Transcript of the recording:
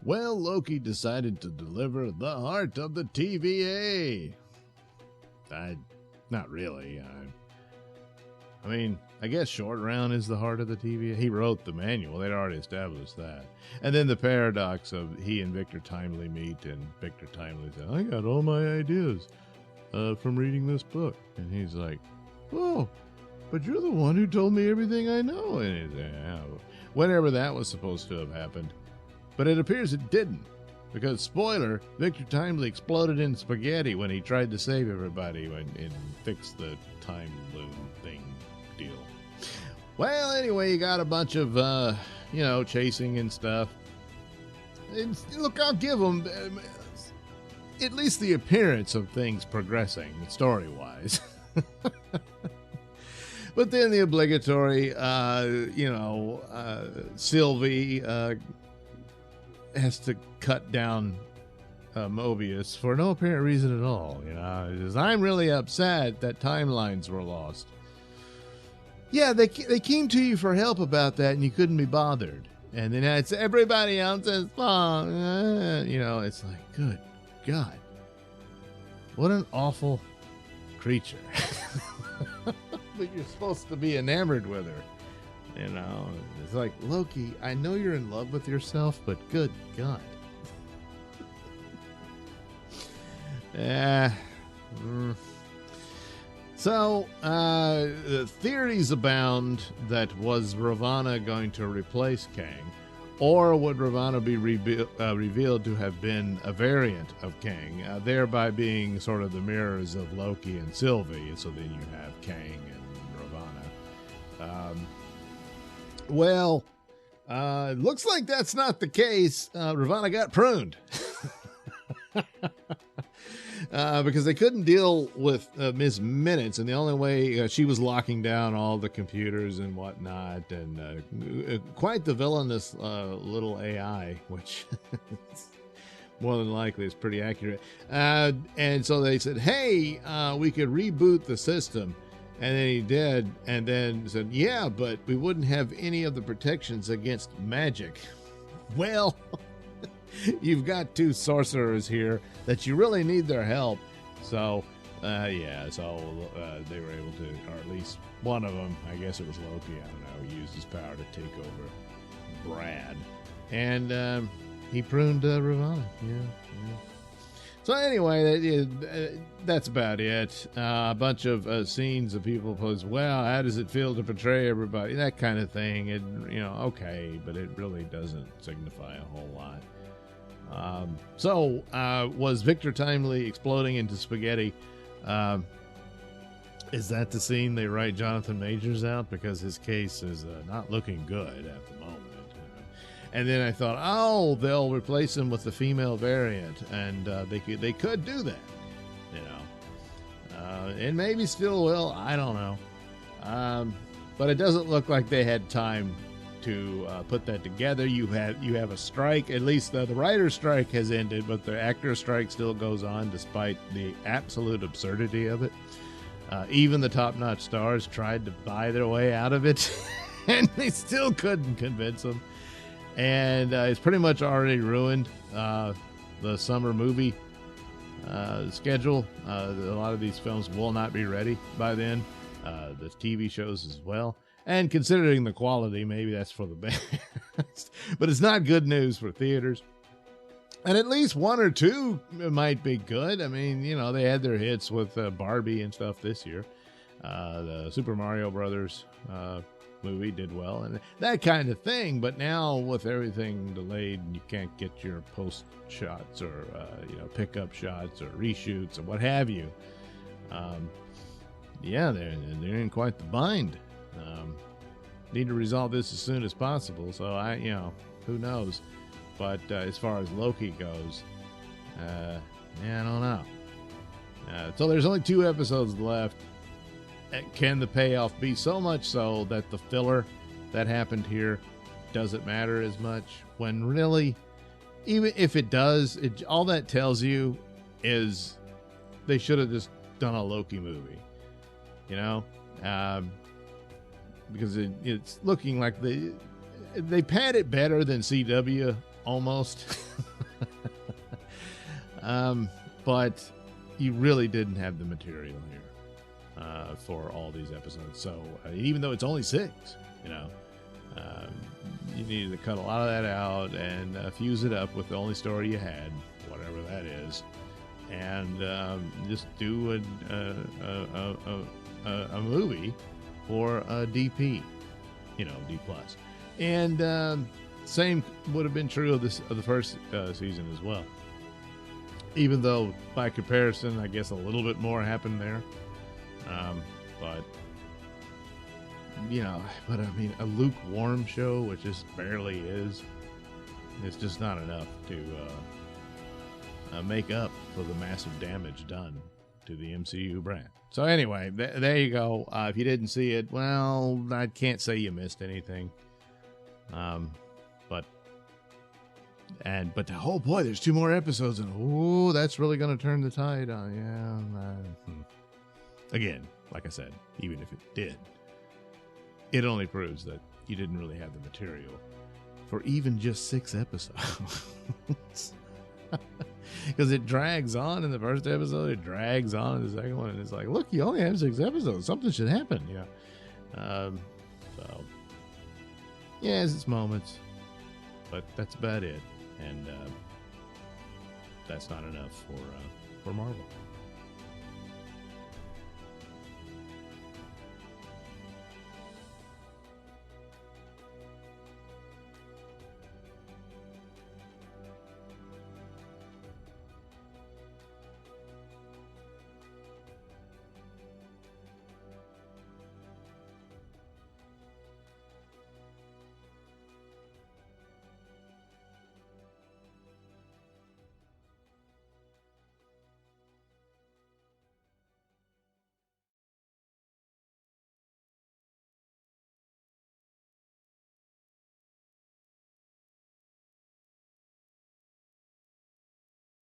Well, Loki decided to deliver the heart of the TVA. Not really. I mean, I guess Short Round is the heart of the TVA. He wrote the manual. They'd already established that. And then the paradox of he and Victor Timely meet, and Victor Timely said, I got all my ideas from reading this book. And he's like, oh, but you're the one who told me everything I know. And he's like, yeah, whenever that was supposed to have happened. But it appears it didn't. Because, spoiler, Victor Timely exploded in spaghetti when he tried to save everybody and fix the time loom thing deal. Well, anyway, you got a bunch of, chasing and stuff. And look, I'll give them at least the appearance of things progressing, story-wise. But then the obligatory, Sylvie has to cut down Mobius for no apparent reason at all. Says, I'm really upset that timelines were lost. Yeah, they came to you for help about that, and you couldn't be bothered. And then it's everybody else's fault. It's like, good God, what an awful creature. But you're supposed to be enamored with her. It's like, Loki, I know you're in love with yourself, but good God. So, theories abound that was Ravana going to replace Kang, or would Ravana be revealed to have been a variant of Kang, thereby being sort of the mirrors of Loki and Sylvie, so then you have Kang and Ravana. Looks like that's not the case. Ravana got pruned. Because they couldn't deal with Ms. Minutes, and the only way she was locking down all the computers and whatnot, and quite the villainous little AI, which more than likely is pretty accurate. And so they said, hey, we could reboot the system. And then he did, and then said, yeah, but we wouldn't have any of the protections against magic. Well, you've got two sorcerers here that you really need their help. So, they were able to, or at least one of them, I guess it was Loki, I don't know, used his power to take over Brad. And he pruned Ravana. Yeah. So anyway, that's about it. A bunch of scenes of people pose, well, how does it feel to portray everybody? That kind of thing. Okay, but it really doesn't signify a whole lot. Was Victor Timely exploding into spaghetti? Is that the scene they write Jonathan Majors out? Because his case is not looking good at the moment. And then I thought, they'll replace him with the female variant, and they could do that, and maybe still will. I don't know, but it doesn't look like they had time to put that together. You have a strike. At least the writer's strike has ended, but the actor strike still goes on despite the absolute absurdity of it. Even the top-notch stars tried to buy their way out of it, and they still couldn't convince them. And it's pretty much already ruined the summer movie schedule. A lot of these films will not be ready by then. The TV shows as well. And considering the quality, maybe that's for the best. But it's not good news for theaters. And at least one or two might be good. I mean, they had their hits with Barbie and stuff this year. The Super Mario Brothers movie did well and that kind of thing, but now with everything delayed, you can't get your post shots or pickup shots or reshoots or what have you. They're in quite the bind. Need to resolve this as soon as possible. So who knows? But as far as Loki goes, I don't know. So there's only 2 episodes left. Can the payoff be so much so that the filler that happened here doesn't matter as much? When really, even if it does, all that tells you is they should have just done a Loki movie, because it's looking like they pad it better than CW almost. But you really didn't have the material here for all these episodes. So even though it's only 6, you know, you needed to cut a lot of that out and fuse it up with the only story you had, whatever that is, and just do a movie for a DP, you know, D+. And same would have been true of the first season as well. Even though, by comparison, I guess a little bit more happened there. But, you know, I mean, a lukewarm show, which just barely is, it's just not enough to make up for the massive damage done to the MCU brand. So anyway, there you go. If you didn't see it, well, I can't say you missed anything. But oh boy, there's 2 more episodes, and oh, that's really going to turn the tide on. Yeah. Again, like I said, even if it did, it only proves that you didn't really have the material for even just 6 episodes. Because it drags on in the first episode, it drags on in the second one, and it's like, look, you only have 6 episodes. Something should happen, you know. So, yeah, it's moments, but that's about it. And that's not enough for Marvel.